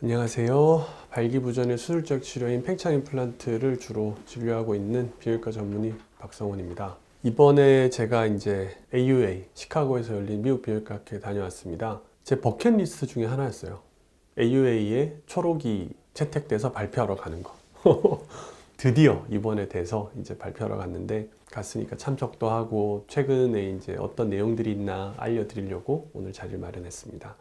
안녕하세요. 발기부전의 수술적 치료인 팽창 임플란트를 주로 진료하고 있는 비뇨기과 전문의 박성원입니다. 이번에 제가 이제 AUA, 시카고에서 열린 미국 비뇨기과 학회에 다녀왔습니다. 제 버킷리스트 중에 하나였어요. AUA에 초록이 채택돼서 발표하러 가는 거. 드디어 이번에 돼서 이제 발표하러 갔는데, 갔으니까 참석도 하고 최근에 이제 어떤 내용들이 있나 알려드리려고 오늘 자리를 마련했습니다.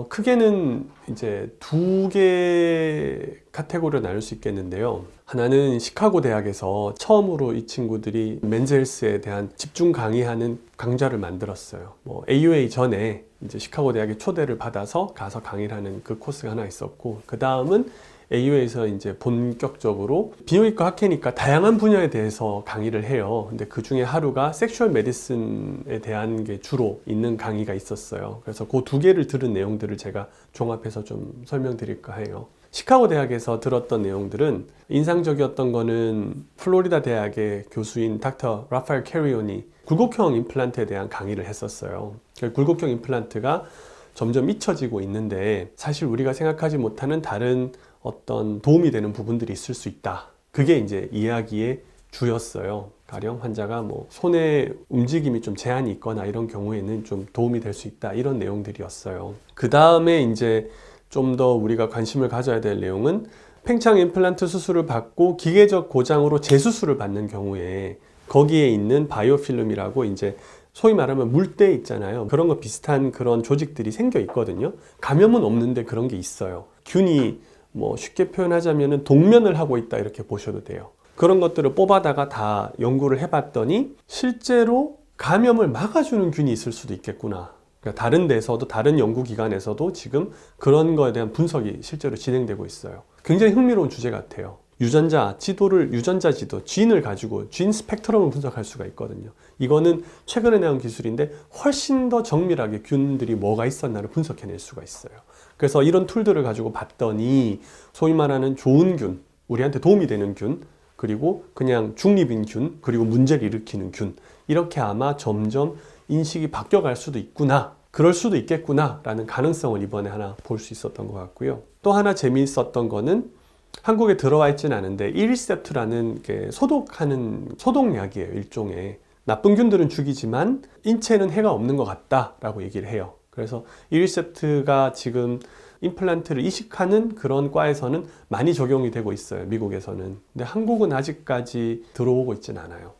크게는 이제 두 개 카테고리로 나눌 수 있겠는데요. 하나는 시카고 대학에서 처음으로 이 친구들이 멘즈헬스에 대한 집중 강의하는 강좌를 만들었어요. AUA 전에 이제 시카고 대학의 초대를 받아서 가서 강의를 하는 그 코스가 하나 있었고, 그 다음은 AU에서 이제 본격적으로 비뇨기과 학회니까 다양한 분야에 대해서 강의를 해요. 근데 그 중에 하루가 섹슈얼 메디슨에 대한 게 주로 있는 강의가 있었어요. 그래서 그 두 개를 들은 내용들을 제가 종합해서 좀 설명드릴까 해요. 시카고 대학에서 들었던 내용들은 인상적이었던 거는 플로리다 대학의 교수인 닥터 라파엘 캐리온이 굴곡형 임플란트에 대한 강의를 했었어요. 굴곡형 임플란트가 점점 잊혀지고 있는데 사실 우리가 생각하지 못하는 다른 어떤 도움이 되는 부분들이 있을 수 있다. 그게 이제 이야기의 주였어요. 가령 환자가 손의 움직임이 좀 제한이 있거나 이런 경우에는 좀 도움이 될 수 있다. 이런 내용들이었어요. 그 다음에 이제 좀 더 우리가 관심을 가져야 될 내용은 팽창 임플란트 수술을 받고 기계적 고장으로 재수술을 받는 경우에 거기에 있는 바이오필름이라고 이제 소위 말하면 물때 있잖아요. 그런 거 비슷한 그런 조직들이 생겨 있거든요. 감염은 없는데 그런 게 있어요. 균이 쉽게 표현하자면 동면을 하고 있다 이렇게 보셔도 돼요. 그런 것들을 뽑아다가 다 연구를 해봤더니 실제로 감염을 막아주는 균이 있을 수도 있겠구나. 그러니까 다른 데서도, 다른 연구기관에서도 지금 그런 거에 대한 분석이 실제로 진행되고 있어요. 굉장히 흥미로운 주제 같아요. 유전자 지도, 쥐인을 가지고 쥐인 스펙트럼을 분석할 수가 있거든요. 이거는 최근에 나온 기술인데 훨씬 더 정밀하게 균들이 뭐가 있었나를 분석해낼 수가 있어요. 그래서 이런 툴들을 가지고 봤더니 소위 말하는 좋은 균, 우리한테 도움이 되는 균, 그리고 그냥 중립인 균, 그리고 문제를 일으키는 균, 이렇게 아마 점점 인식이 바뀌어갈 수도 있구나, 그럴 수도 있겠구나 라는 가능성을 이번에 하나 볼 수 있었던 것 같고요. 또 하나 재미있었던 거는 한국에 들어와 있지는 않은데 이리셉트라는 소독하는 소독약이에요. 일종의 나쁜 균들은 죽이지만 인체는 해가 없는 것 같다라고 얘기를 해요. 그래서 이리셉트가 지금 임플란트를 이식하는 그런 과에서는 많이 적용이 되고 있어요. 미국에서는. 근데 한국은 아직까지 들어오고 있진 않아요.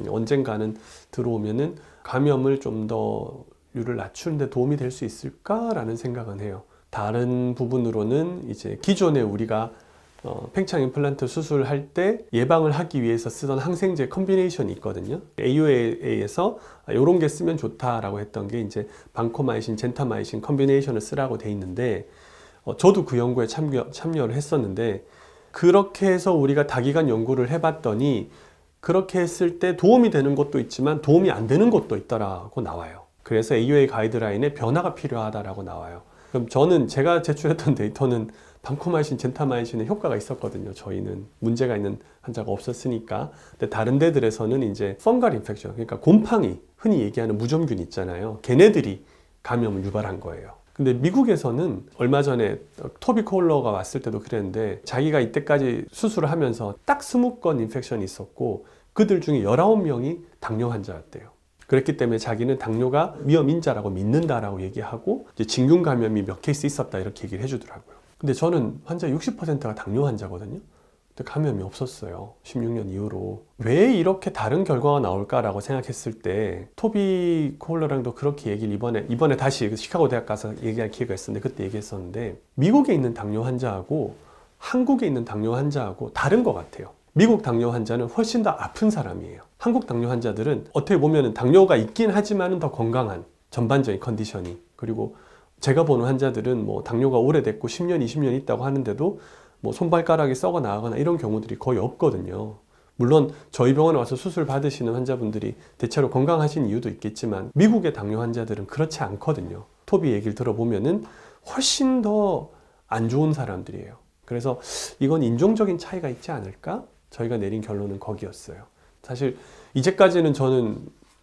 언젠가는 들어오면은 감염을 좀 더 율을 낮추는데 도움이 될 수 있을까라는 생각은 해요. 다른 부분으로는 이제 기존에 우리가 팽창 임플란트 수술할 때 예방을 하기 위해서 쓰던 항생제 컨비네이션이 있거든요. AUA에서 이런 게 쓰면 좋다라고 했던 게 이제 방코마이신, 젠타마이신 컨비네이션을 쓰라고 돼 있는데 저도 그 연구에 참여를 했었는데 그렇게 해서 우리가 다기간 연구를 해봤더니 그렇게 했을 때 도움이 되는 것도 있지만 도움이 안 되는 것도 있더라고 나와요. 그래서 AUA 가이드라인에 변화가 필요하다라고 나와요. 그럼 제가 제출했던 데이터는 방코마이신, 젠타마이신의 효과가 있었거든요. 저희는 문제가 있는 환자가 없었으니까. 근데 다른 데들에서는 이제 펑갈 인펙션, 그러니까 곰팡이, 흔히 얘기하는 무좀균 있잖아요. 걔네들이 감염을 유발한 거예요. 근데 미국에서는 얼마 전에 토비 콜러가 왔을 때도 그랬는데 자기가 이때까지 수술을 하면서 딱 20건 인펙션이 있었고 그들 중에 19명이 당뇨 환자였대요. 그랬기 때문에 자기는 당뇨가 위험인자라고 믿는다라고 얘기하고 이제 진균 감염이 몇 케이스 있었다 이렇게 얘기를 해주더라고요. 근데 저는 환자 60%가 당뇨 환자거든요. 근데 감염이 없었어요. 16년 이후로. 왜 이렇게 다른 결과가 나올까라고 생각했을 때 토비 콜러랑도 그렇게 얘기를 이번에 다시 시카고 대학 가서 얘기할 기회가 있었는데 그때 얘기했었는데 미국에 있는 당뇨 환자하고 한국에 있는 당뇨 환자하고 다른 것 같아요. 미국 당뇨 환자는 훨씬 더 아픈 사람이에요. 한국 당뇨 환자들은 어떻게 보면 당뇨가 있긴 하지만 더 건강한 전반적인 컨디션이, 그리고 제가 보는 환자들은 당뇨가 오래됐고 10년, 20년 있다고 하는데도 손발가락이 썩어 나가거나 이런 경우들이 거의 없거든요. 물론 저희 병원에 와서 수술 받으시는 환자분들이 대체로 건강하신 이유도 있겠지만 미국의 당뇨 환자들은 그렇지 않거든요. 토비 얘기를 들어보면은 훨씬 더 안 좋은 사람들이에요. 그래서 이건 인종적인 차이가 있지 않을까? 저희가 내린 결론은 거기였어요. 사실 이제까지는 저는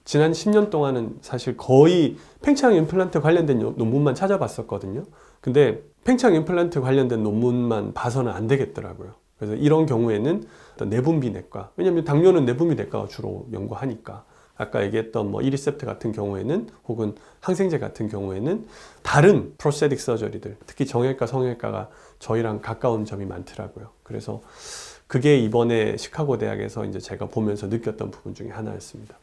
지난 10년 동안은 사실 거의 팽창 임플란트 관련된 논문만 찾아봤었거든요. 근데 팽창 임플란트 관련된 논문만 봐서는 안 되겠더라고요. 그래서 이런 경우에는 어떤 내분비내과, 왜냐하면 당뇨는 내분비내과가 주로 연구하니까, 아까 얘기했던 뭐 이리셉트 같은 경우에는, 혹은 항생제 같은 경우에는 다른 프로스테틱 서저리들, 특히 정형외과, 성형외과가 저희랑 가까운 점이 많더라고요. 그래서 그게 이번에 시카고 대학에서 이제 제가 보면서 느꼈던 부분 중에 하나였습니다.